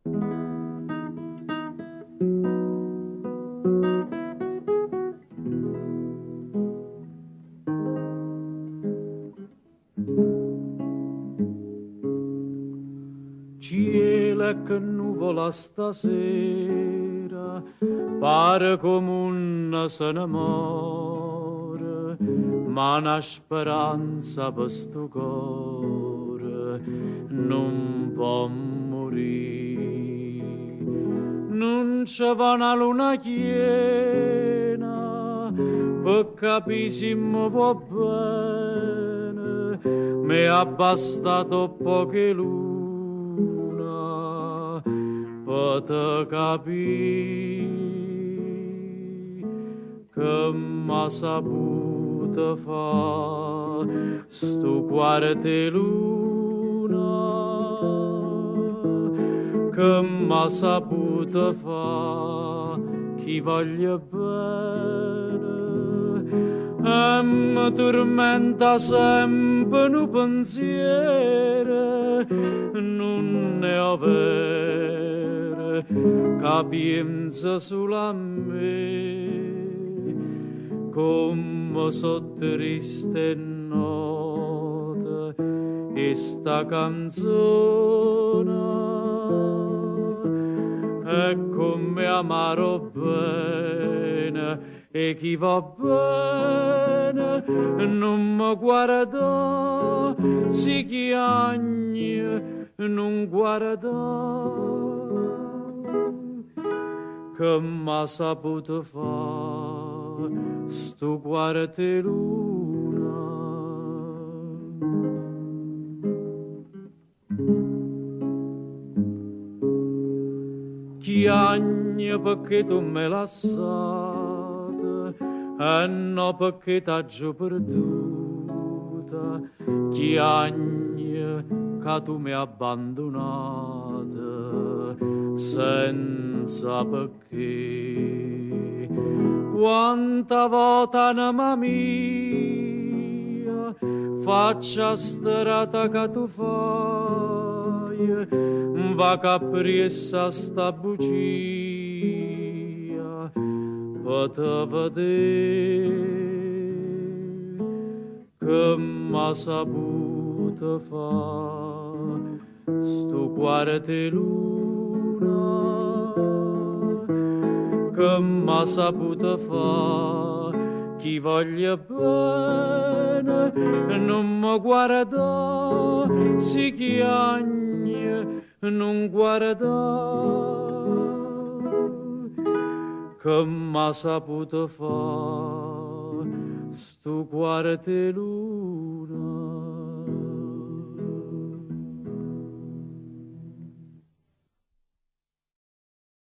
Cielo che nuvola stasera, pare come un se ne muore, ma una speranza per sto cuore non può morire. Non c'è va una luna piena, per capire se mi va bene, mi è bastato poche luna per te capire che m'ha saputo fa sto quarto luna, che m'ha saputo fa chi voglio bene. E mi tormenta sempre un pensiero, non ne ho vere, capienza solo a me, come so triste note e sta canzone. E come amaro bene e chi va bene non mi guarda, si chiagna non guarda, che m'ha saputo fa sto quarto luna. Chiagna perché tu me lasciate e no perché t'aggio perduta. Chiagna che tu mi abbandonate senza perché. Quanta volta anima mia faccia strata che tu fai, va capressa sta bugia per te vedere che m'ha saputo fa sto quarto luna, che m'ha saputo fa chi voglia bene non mi guarda, si chiagna non guarda, che m'ha saputo fa sto quarto luna.